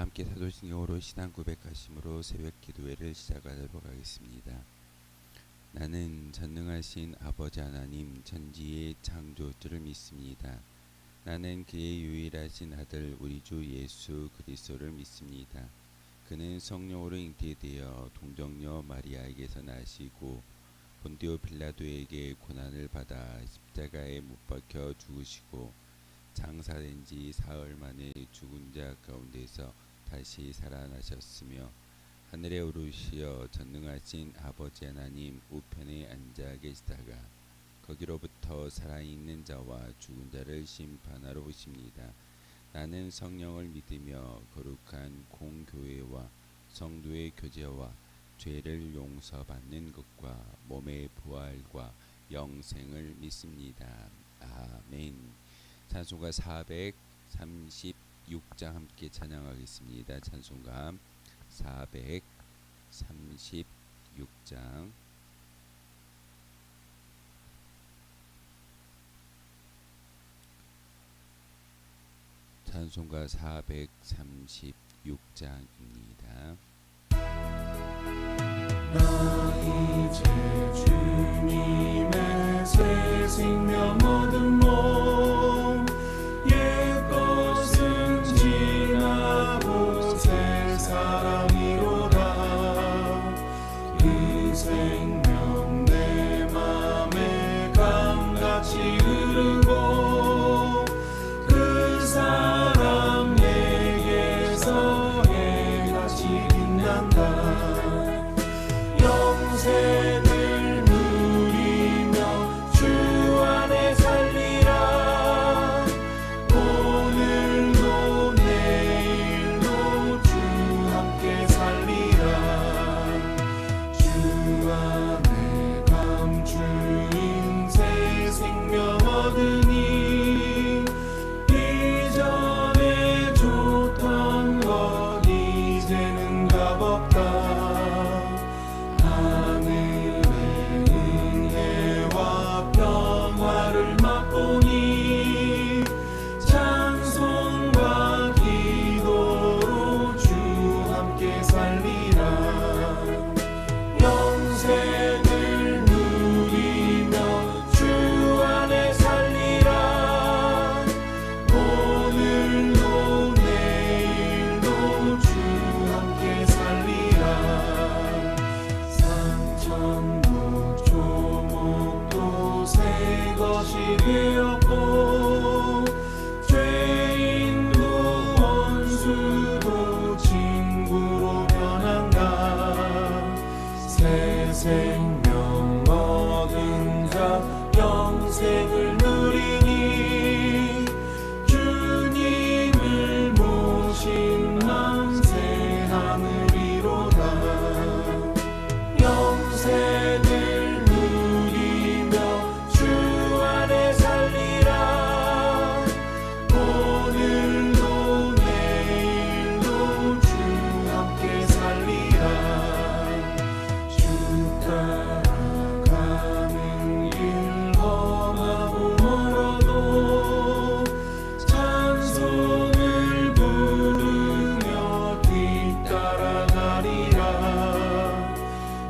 함께 사도신경으로 신앙 고백하심으로 새벽 기도회를 시작하도록 하겠습니다. 나는 전능하신 아버지 하나님 천지의 창조주를 믿습니다. 나는 그의 유일하신 아들 우리 주 예수 그리스도를 믿습니다. 그는 성령으로 잉태되어 동정녀 마리아에게서 나시고 본디오 빌라도에게 고난을 받아 십자가에 못 박혀 죽으시고 장사된 지 사흘 만에 죽은 자 가운데서 다시 살아나셨으며 하늘에 오르시어 전능하신 아버지 하나님 우편에 앉아 계시다가 거기로부터 살아있는 자와 죽은 자를 심판하러 오십니다. 나는 성령을 믿으며 거룩한 공교회와 성도의 교제와 죄를 용서받는 것과 몸의 부활과 영생을 믿습니다. 아멘. 찬송가 436장 함께 찬양하겠습니다. 찬송가 436장 찬송가 436장입니다. 나 이제 주님의 새 생명 얻은 몸 옛것은 지나고 새 사랑이로다. 그 생명 내 맘에 강같이 흐르고 그 사랑 내게서 해같이 빛난다. 영생을 누리며 주 안에 살리라. 오늘도 내일도 주 함께 살리라. 주 안에 감추인 새 생명 얻으니 이전에 줬던 것 이제는 값없다. 맛보니 찬송과 기도로 주 함께 살리라. 영생을 누리며 주 안에 살리라. 오늘도 내일도 주 함께 살리라. 상천도 조목도 새 것이 되었고 죄인도 원수도 친구로 변한다. 새 생명 얻은 자 영생을 누리니 주님을 모신 만세 하늘이로다. 영생을 누리며 주 안에 살리라. 오늘도 내일도 주 함께 살리라. 주 따라가는 길 험하고 멀어도 찬송을 부르며 뒤따라가리라.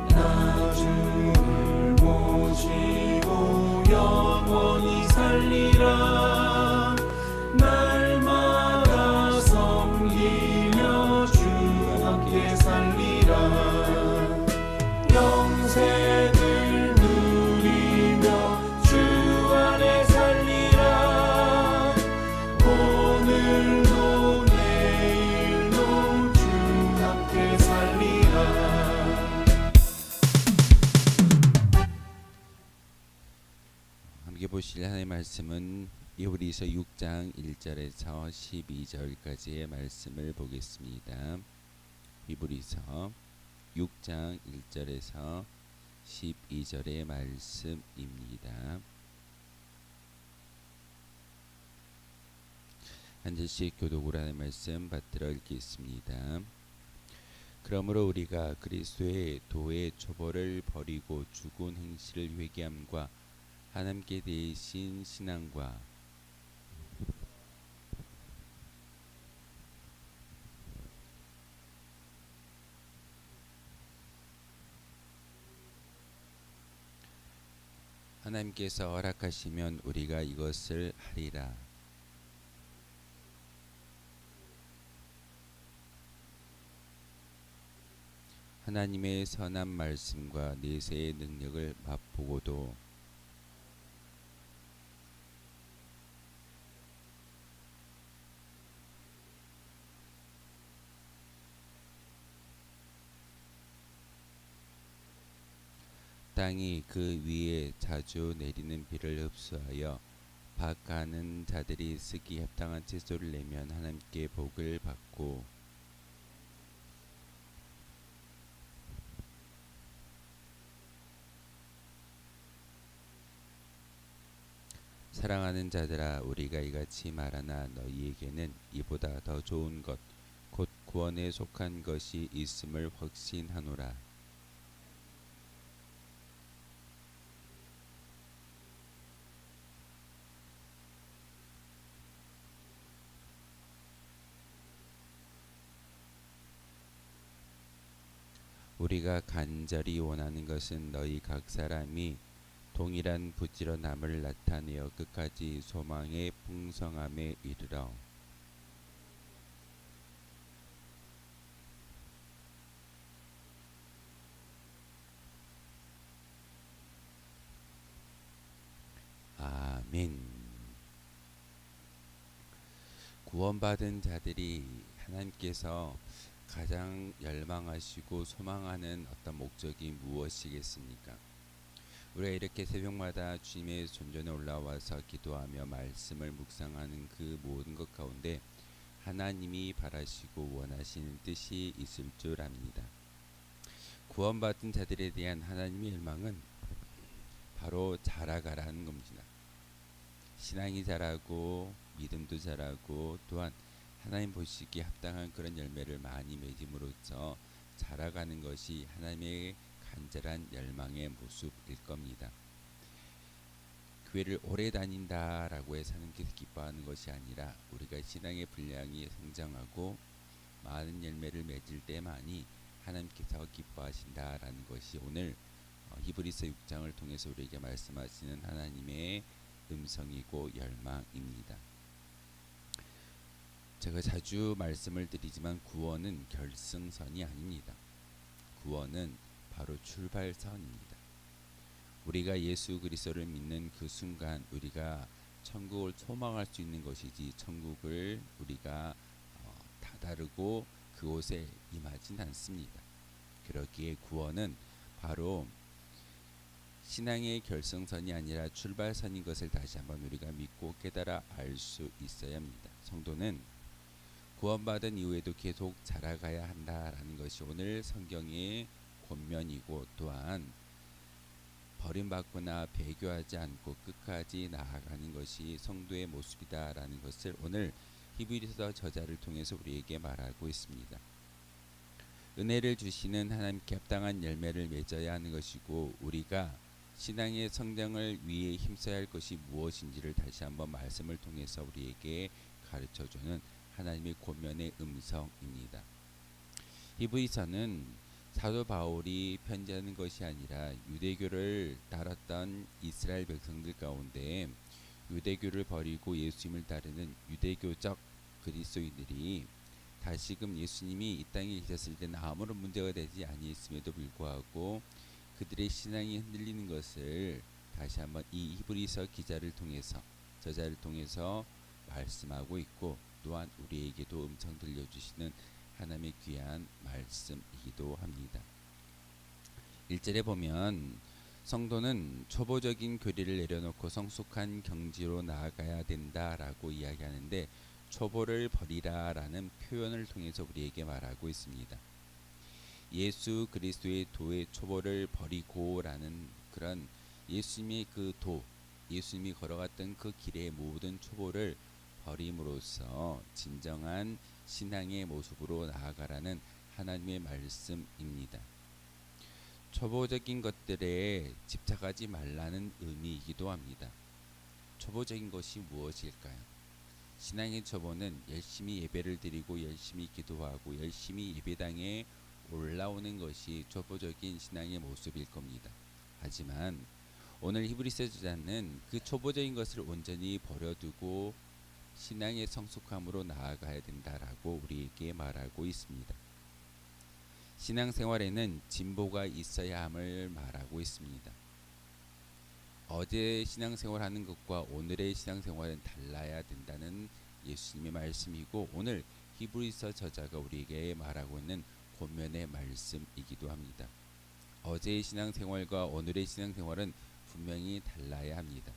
나 주를 모시고 영원히 살리라. 날마다 섬기며 주 함께 살리라. 영생을 누리며 주 안에 살리라. 오늘도 내일도 주 함께 살리라. 함께 보실 하나님의 말씀은 히브리서 6장 1절에서 12절까지의 말씀을 보겠습니다. 히브리서 6장 1절에서 12절의 말씀입니다. 한 절씩 교독으로 하는 말씀 받들어 읽겠습니다. 그러므로 우리가 그리스도의 도의 초벌을 버리고 죽은 행실을 회개함과 하나님께 대신 신앙과 하나님께서 허락하시면 우리가 이것을 하리라. 하나님의 선한 말씀과 내세의 능력을 맛보고도 땅이 그 위에 자주 내리는 비를 흡수하여 박하는 자들이 쓰기 합당한 채소를 내면 하나님께 복을 받고 사랑하는 자들아 우리가 이같이 말하나 너희에게는 이보다 더 좋은 것 곧 구원에 속한 것이 있음을 확신하노라. 우리가 간절히 원하는 것은 너희 각 사람이 동일한 부지런함을 나타내어 끝까지 소망의 풍성함에 이르러 아멘. 구원받은 자들이 하나님께서 가장 열망하시고 소망하는 어떤 목적이 무엇이겠습니까? 우리가 이렇게 새벽마다 주님의 존전에 올라와서 기도하며 말씀을 묵상하는 그 모든 것 가운데 하나님이 바라시고 원하시는 뜻이 있을 줄 압니다. 구원받은 자들에 대한 하나님의 열망은 바로 자라가라는 겁니다. 신앙이 자라고 믿음도 자라고 또한 하나님 보시기에 합당한 그런 열매를 많이 맺음으로써 자라가는 것이 하나님의 간절한 열망의 모습일 겁니다. 교회를 오래 다닌다라고 해서 하나님께서 기뻐하는 것이 아니라 우리가 신앙의 분량이 성장하고 많은 열매를 맺을 때만이 하나님께서 기뻐하신다라는 것이 오늘 히브리서 6장을 통해서 우리에게 말씀하시는 하나님의 음성이고 열망입니다. 제가 자주 말씀을 드리지만 구원은 결승선이 아닙니다. 구원은 바로 출발선입니다. 우리가 예수 그리스도를 믿는 그 순간 우리가 천국을 소망할 수 있는 것이지 천국을 우리가 다다르고 그곳에 임하진 않습니다. 그러기에 구원은 바로 신앙의 결승선이 아니라 출발선인 것을 다시 한번 우리가 믿고 깨달아 알 수 있어야 합니다. 성도는 구원받은 이후에도 계속 자라가야 한다라는 것이 오늘 성경의 권면이고 또한 버림받거나 배교하지 않고 끝까지 나아가는 것이 성도의 모습이다라는 것을 오늘 히브리서 저자를 통해서 우리에게 말하고 있습니다. 은혜를 주시는 하나님께 합당한 열매를 맺어야 하는 것이고 우리가 신앙의 성장을 위해 힘써야 할 것이 무엇인지를 다시 한번 말씀을 통해서 우리에게 가르쳐주는 하나님의 권면의 음성입니다. 히브리서는 사도 바울이 편지하는 것이 아니라 유대교를 따랐던 이스라엘 백성들 가운데 유대교를 버리고 예수님을 따르는 유대교적 그리스도인들이 다시금 예수님이 이 땅에 계셨을 때는 아무런 문제가 되지 아니했음에도 불구하고 그들의 신앙이 흔들리는 것을 다시 한번 이 히브리서 기자를 통해서 저자를 통해서 말씀하고 있고 또한 우리에게도 음성 들려주시는 하나님의 귀한 말씀이기도 합니다. 1절에 보면 성도는 초보적인 교리를 내려놓고 성숙한 경지로 나아가야 된다라고 이야기하는데 초보를 버리라라는 표현을 통해서 우리에게 말하고 있습니다. 예수 그리스도의 도의 초보를 버리고라는 그런 예수님의 그 도, 예수님이 걸어갔던 그 길의 모든 초보를 버림으로써 진정한 신앙의 모습으로 나아가라는 하나님의 말씀입니다. 초보적인 것들에 집착하지 말라는 의미이기도 합니다. 초보적인 것이 무엇일까요? 신앙의 초보는 열심히 예배를 드리고 열심히 기도하고 열심히 예배당에 올라오는 것이 초보적인 신앙의 모습일 겁니다. 하지만 오늘 히브리서 저자는 그 초보적인 것을 온전히 버려두고 신앙의 성숙함으로 나아가야 된다라고 우리에게 말하고 있습니다. 신앙생활에는 진보가 있어야 함을 말하고 있습니다. 어제 신앙생활하는 것과 오늘의 신앙생활은 달라야 된다는 예수님의 말씀이고, 오늘 히브리서 저자가 우리에게 말하고 있는 권면의 말씀이기도 합니다. 어제의 신앙생활과 오늘의 신앙생활은 분명히 달라야 합니다.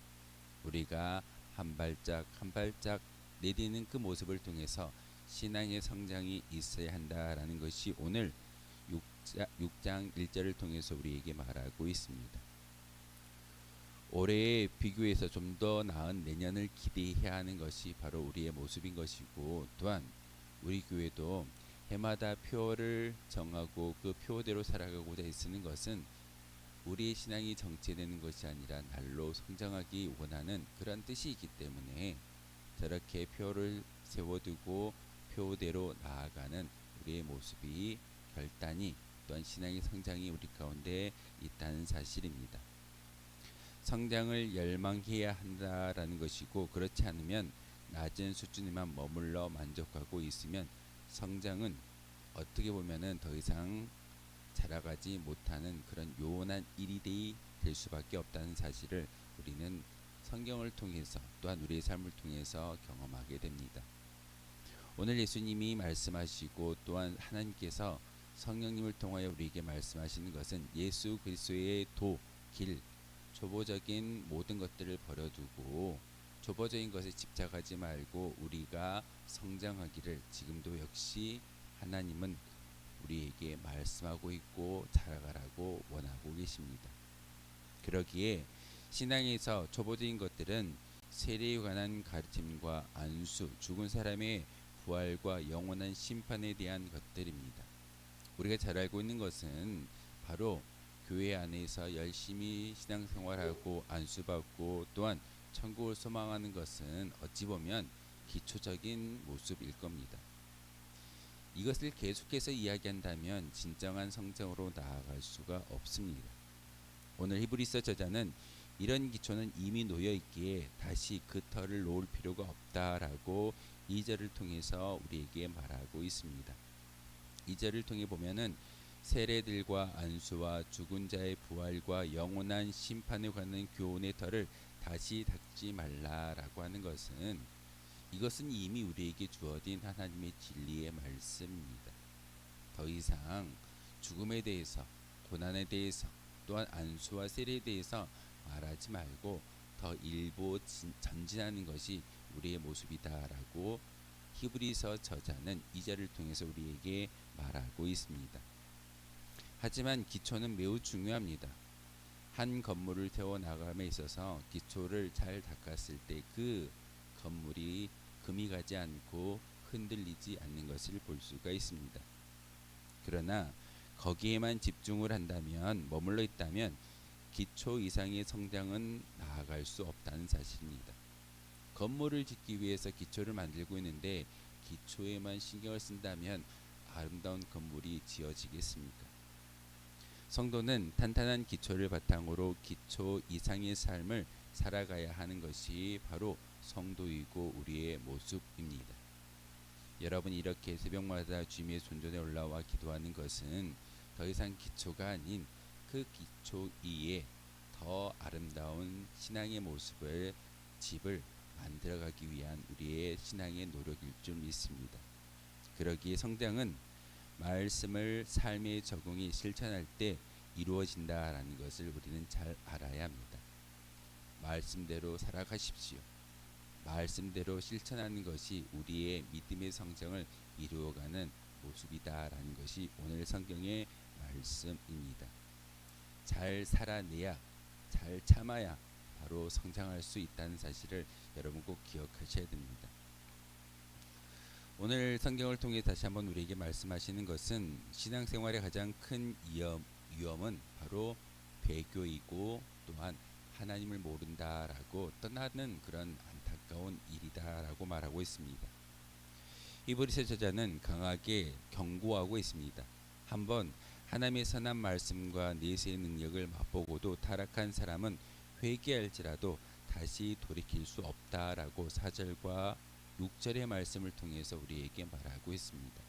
우리가 한 발짝 한 발짝 내딛는 그 모습을 통해서 신앙의 성장이 있어야 한다라는 것이 오늘 6장 1절을 통해서 우리에게 말하고 있습니다. 올해에 비교해서 좀 더 나은 내년을 기대해야 하는 것이 바로 우리의 모습인 것이고, 또한 우리 교회도 해마다 표를 정하고 그 표대로 살아가고자 애쓰는 것은 우리의 신앙이 정체되는 것이 아니라 날로 성장하기 원하는 그런 뜻이기 때문에 저렇게 표를 세워두고 표대로 나아가는 우리의 모습이 결단이, 또한 신앙의 성장이 우리 가운데 있다는 사실입니다. 성장을 열망해야 한다라는 것이고, 그렇지 않으면 낮은 수준에만 머물러 만족하고 있으면 성장은 어떻게 보면은 더 이상 자라가지 못하는 그런 요원한 일이 될 수밖에 없다는 사실을 우리는 성경을 통해서, 또한 우리의 삶을 통해서 경험하게 됩니다. 오늘 예수님이 말씀하시고 또한 하나님께서 성령님을 통하여 우리에게 말씀하시는 것은 예수 그리스도의 길, 초보적인 모든 것들을 버려두고 초보적인 것에 집착하지 말고 우리가 성장하기를 지금도 역시 하나님은 우리에게 말씀하고 있고 자라가라고 원하고 계십니다. 그러기에 신앙에서 초보적인 것들은 세례에 관한 가르침과 안수, 죽은 사람의 부활과 영원한 심판에 대한 것들입니다. 우리가 잘 알고 있는 것은 바로 교회 안에서 열심히 신앙생활하고 안수받고 또한 천국을 소망하는 것은 어찌 보면 기초적인 모습일 겁니다. 이것을 계속해서 이야기한다면 진정한 성장으로 나아갈 수가 없습니다. 오늘 히브리서 저자는 이런 기초는 이미 놓여 있기에 다시 그 털을 놓을 필요가 없다라고 2절을 통해서 우리에게 말하고 있습니다. 2절을 통해 보면은 세례들과 안수와 죽은 자의 부활과 영원한 심판에 관한 교훈의 털을 다시 닦지 말라라고 하는 것은, 이것은 이미 우리에게 주어진 하나님의 진리의 말씀입니다. 더 이상 죽음에 대해서, 고난에 대해서, 또한 안수와 세례에 대해서 말하지 말고 더 일부 전진하는 것이 우리의 모습이다라고 히브리서 저자는 2절을 통해서 우리에게 말하고 있습니다. 하지만 기초는 매우 중요합니다. 한 건물을 세워 나감에 있어서 기초를 잘 닦았을 때 그 건물이 금이 가지 않고 흔들리지 않는 것을 볼 수가 있습니다. 그러나 거기에만 집중을 한다면, 머물러 있다면 기초 이상의 성장은 나아갈 수 없다는 사실입니다. 건물을 짓기 위해서 기초를 만들고 있는데 기초에만 신경을 쓴다면 아름다운 건물이 지어지겠습니까? 성도는 탄탄한 기초를 바탕으로 기초 이상의 삶을 살아가야 하는 것이 바로 성도이고 우리의 모습입니다. 여러분, 이렇게 새벽마다 주님의 손전에 올라와 기도하는 것은 더 이상 기초가 아닌 그 기초 위에 더 아름다운 신앙의 모습을, 집을 만들어가기 위한 우리의 신앙의 노력일 줄 믿습니다. 그러기에 성장은 말씀을 삶의 적용이 실천할 때 이루어진다라는 것을 우리는 잘 알아야 합니다. 말씀대로 살아가십시오. 말씀대로 실천하는 것이 우리의 믿음의 성장을 이루어가는 모습이다라는 것이 오늘 성경의 말씀입니다. 잘 살아내야, 잘 참아야 바로 성장할 수 있다는 사실을 여러분 꼭 기억하셔야 됩니다. 오늘 성경을 통해 다시 한번 우리에게 말씀하시는 것은 신앙생활의 가장 큰 위험은 바로 배교이고 또한 하나님을 모른다라고 떠나는 그런 안타까운 일이다라고 말하고 있습니다. 히브리서 저자는 강하게 경고하고 있습니다. 한번 하나님의 선한 말씀과 내세의 능력을 맛보고도 타락한 사람은 회개할지라도 다시 돌이킬 수 없다라고 4절과 6절의 말씀을 통해서 우리에게 말하고 있습니다.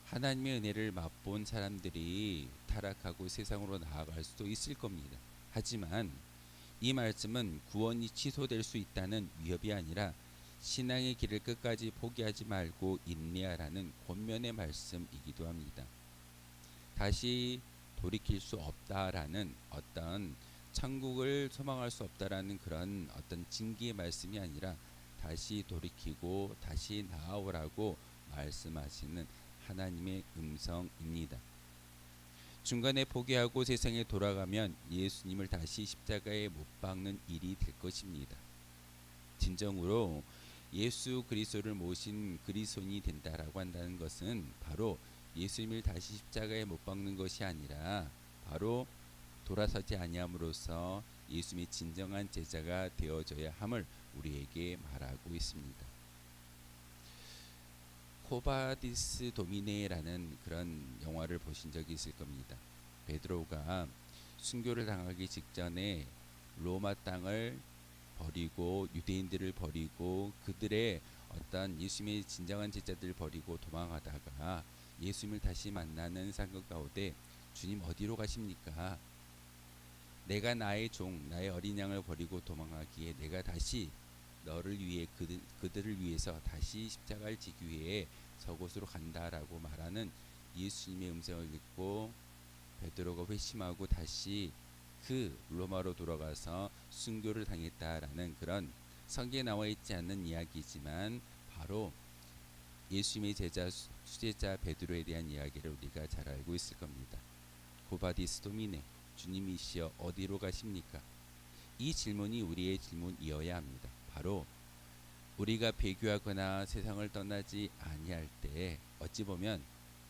하나님의 은혜를 맛본 사람들이 타락하고 세상으로 나아갈 수도 있을 겁니다. 하지만 이 말씀은 구원이 취소될 수 있다는 위협이 아니라 신앙의 길을 끝까지 포기하지 말고 인내하라는 권면의 말씀이기도 합니다. 다시 돌이킬 수 없다라는 어떤 천국을 소망할 수 없다라는 그런 어떤 징계의 말씀이 아니라 다시 돌이키고 다시 나아오라고 말씀하시는 하나님의 음성입니다. 중간에 포기하고 세상에 돌아가면 예수님을 다시 십자가에 못 박는 일이 될 것입니다. 진정으로 예수 그리스도를 모신 그리스도인이 된다라고 한다는 것은 바로 예수님을 다시 십자가에 못 박는 것이 아니라 바로 돌아서지 아니함으로써 예수님의 진정한 제자가 되어져야 함을 우리에게 말하고 있습니다. 코바디스 도미네라는 그런 영화를 보신 적이 있을 겁니다. 베드로가 순교를 당하기 직전에 로마 땅을 버리고 유대인들을 버리고 그들의 어떤 예수님의 진정한 제자들을 버리고 도망하다가 예수님을 다시 만나는 상황 가운데 주님 어디로 가십니까? 내가 나의 종 나의 어린 양을 버리고 도망하기에 내가 다시 너를 위해 그들을 위해서 다시 십자가를 지기 위해 저곳으로 간다라고 말하는 예수님의 음성을 듣고 베드로가 회심하고 다시 그 로마로 돌아가서 순교를 당했다라는 그런 성경에 나와 있지 않는 이야기지만 바로 예수님의 제자 수제자 베드로에 대한 이야기를 우리가 잘 알고 있을 겁니다. 고바디스 도미네 주님이시여 어디로 가십니까? 이 질문이 우리의 질문이어야 합니다. 바로 우리가 배교하거나 세상을 떠나지 아니할 때 어찌 보면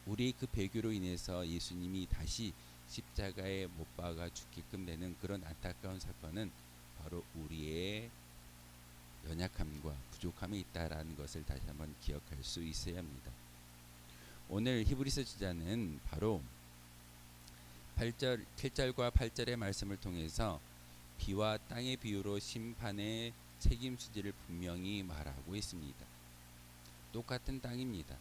우리의 그 배교로 인해서 예수님이 다시 십자가에 못 박아 죽게끔 되는 그런 안타까운 사건은 바로 우리의 연약함과 부족함에 있다라는 것을 다시 한번 기억할 수 있어야 합니다. 오늘 히브리서 저자는 바로 7절과 8절의 말씀을 통해서 비와 땅의 비유로 심판의 책임 수지를 분명히 말하고 있습니다. 똑같은 땅입니다.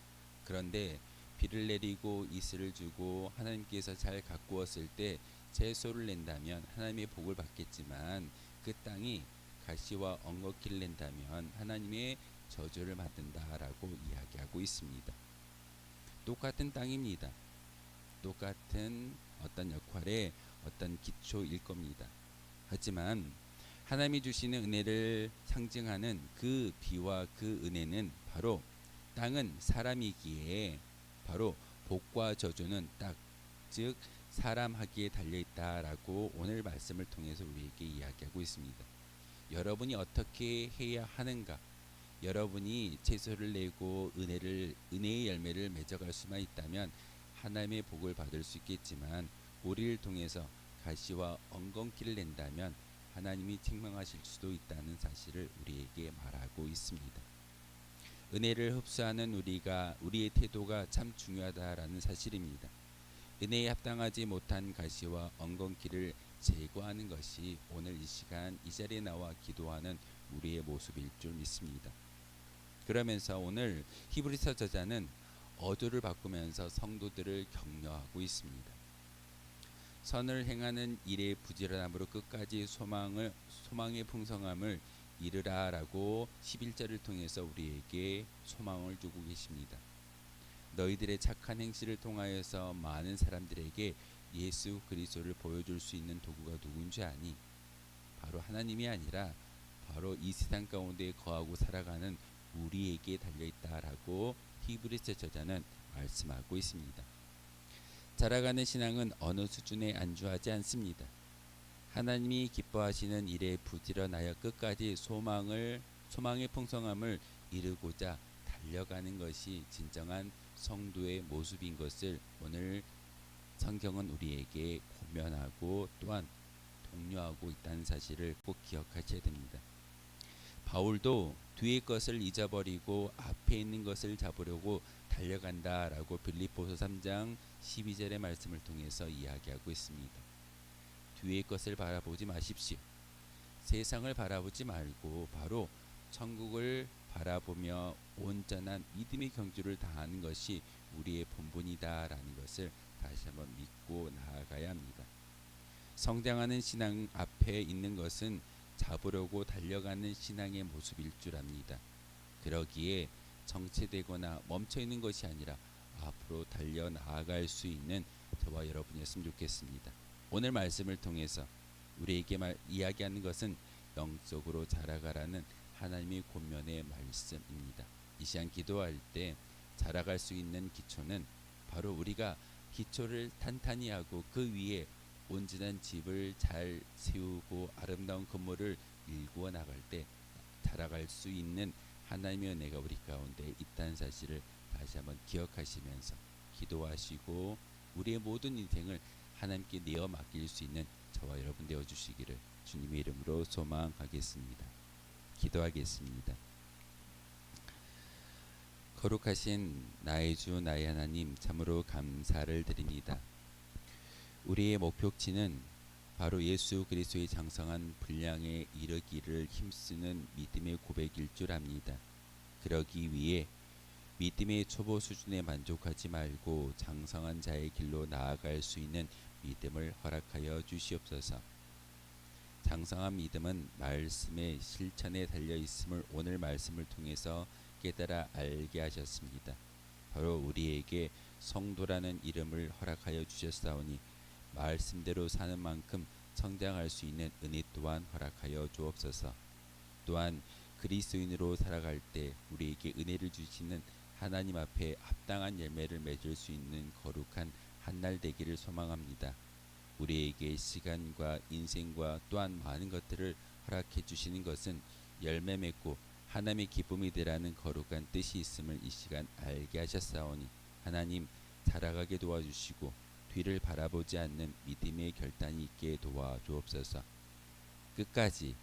그런데 비를 내리고 이슬을 주고 하나님께서 잘 가꾸었을 때 채소를 낸다면 하나님의 복을 받겠지만 그 땅이 가시와 엉겅퀴를 낸다면 하나님의 저주를 받는다라고 이야기하고 있습니다. 똑같은 땅입니다. 똑같은 어떤 역할의 어떤 기초일 겁니다. 하지만 하나님이 주시는 은혜를 상징하는 그 비와 그 은혜는 바로 땅은 사람이기에 바로 복과 저주는 딱 즉 사람 하기에 달려있다라고 오늘 말씀을 통해서 우리에게 이야기하고 있습니다. 여러분이 어떻게 해야 하는가? 여러분이 채소를 내고 은혜의 열매를 맺어갈 수만 있다면 하나님의 복을 받을 수 있겠지만 우리를 통해서 가시와 엉겅퀴를 낸다면 하나님이 책망하실 수도 있다는 사실을 우리에게 말하고 있습니다. 은혜를 흡수하는 우리의 태도가 참 중요하다라는 사실입니다. 은혜에 합당하지 못한 가시와 엉겅퀴를 제거하는 것이 오늘 이 시간 이 자리에 나와 기도하는 우리의 모습일 줄 믿습니다. 그러면서 오늘 히브리서 저자는 어조를 바꾸면서 성도들을 격려하고 있습니다. 선을 행하는 일의 부지런함으로 끝까지 소망의 풍성함을 이르라라고 11절을 통해서 우리에게 소망을 주고 계십니다. 너희들의 착한 행실을 통하여서 많은 사람들에게 예수 그리스도를 보여줄 수 있는 도구가 누군지 아니? 바로 하나님이 아니라 바로 이 세상 가운데 거하고 살아가는 우리에게 달려있다라고 히브리서 저자는 말씀하고 있습니다. 자라가는 신앙은 어느 수준에 안주하지 않습니다. 하나님이 기뻐하시는 일에 부지런하여 끝까지 소망의 풍성함을 이루고자 달려가는 것이 진정한 성도의 모습인 것을 오늘 성경은 우리에게 권면하고 또한 독려하고 있다는 사실을 꼭 기억하셔야 됩니다. 바울도 뒤의 것을 잊어버리고 앞에 있는 것을 잡으려고 달려간다라고 빌립보서 3장 12절의 말씀을 통해서 이야기하고 있습니다. 뒤의 것을 바라보지 마십시오. 세상을 바라보지 말고 바로 천국을 바라보며 온전한 믿음의 경주를 다하는 것이 우리의 본분이다라는 것을 다시 한번 믿고 나아가야 합니다. 성장하는 신앙 앞에 있는 것은 잡으려고 달려가는 신앙의 모습일 줄 압니다. 그러기에 정체되거나 멈춰 있는 것이 아니라 앞으로 달려 나아갈 수 있는 저와 여러분이었으면 좋겠습니다. 오늘 말씀을 통해서 우리에게 이야기하는 것은 영적으로 자라가라는 하나님의 권면의 말씀입니다. 이 시간 기도할 때 자라갈 수 있는 기초는 바로 우리가 기초를 탄탄히 하고 그 위에 온전한 집을 잘 세우고 아름다운 건물을 일구어 나갈 때 자라갈 수 있는 하나님의 은혜가 우리 가운데 있다는 사실을 다시 한번 기억하시면서 기도하시고 우리의 모든 인생을 하나님께 내어 맡길 수 있는 저와 여러분 되어 주시기를 주님의 이름으로 소망하겠습니다. 기도하겠습니다. 거룩하신 나의 주 나의 하나님, 참으로 감사를 드립니다. 우리의 목표치는 바로 예수 그리스도의 장성한 분량에 이르기를 힘쓰는 믿음의 고백일 줄 압니다. 그러기 위해 믿음의 초보 수준에 만족하지 말고 장성한 자의 길로 나아갈 수 있는 믿음을 허락하여 주시옵소서. 장성한 믿음은 말씀의 실천에 달려 있음을 오늘 말씀을 통해서 깨달아 알게 하셨습니다. 바로 우리에게 성도라는 이름을 허락하여 주셨사오니 말씀대로 사는 만큼 성장할 수 있는 은혜 또한 허락하여 주옵소서. 또한 그리스도인으로 살아갈 때 우리에게 은혜를 주시는 하나님 앞에 합당한 열매를 맺을 수 있는 거룩한 한날 되기를 소망합니다. 우리에게 시간과 인생과 또한 많은 것들을 허락해 주시는 것은 열매 맺고 하나님의 기쁨이 되라는 거룩한 뜻이 있음을 이 시간 알게 하셨사오니 하나님 자라가게 도와주시고 뒤를 바라보지 않는 믿음의 결단이 있게 도와주옵소서. 끝까지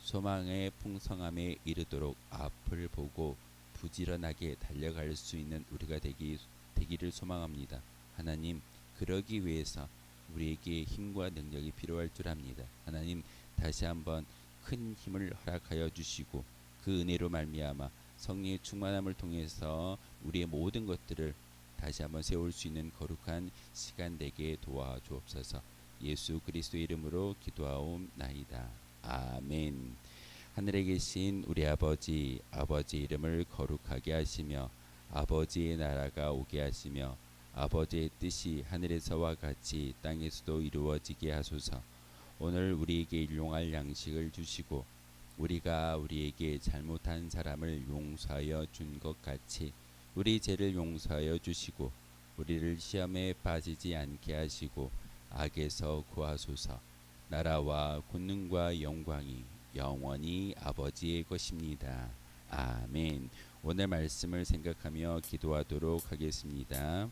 소망의 풍성함에 이르도록 앞을 보고 부지런하게 달려갈 수 있는 우리가 되기를 소망합니다. 하나님, 그러기 위해서 우리에게 힘과 능력이 필요할 줄 압니다. 하나님, 다시 한번 큰 힘을 허락하여 주시고 그 은혜로 말미암아 성령의 충만함을 통해서 우리의 모든 것들을 다시 한번 세울 수 있는 거룩한 시간 되게 도와주옵소서. 예수 그리스도의 이름으로 기도하옵나이다. 아멘. 하늘에 계신 우리 아버지, 아버지 이름을 거룩하게 하시며 아버지의 나라가 오게 하시며 아버지의 뜻이 하늘에서와 같이 땅에서도 이루어지게 하소서. 오늘 우리에게 일용할 양식을 주시고 우리가 우리에게 잘못한 사람을 용서하여 준 것 같이 우리 죄를 용서하여 주시고 우리를 시험에 빠지지 않게 하시고 악에서 구하소서. 나라와 권능과 영광이 영원히 아버지의 것입니다. 아멘. 오늘 말씀을 생각하며 기도하도록 하겠습니다.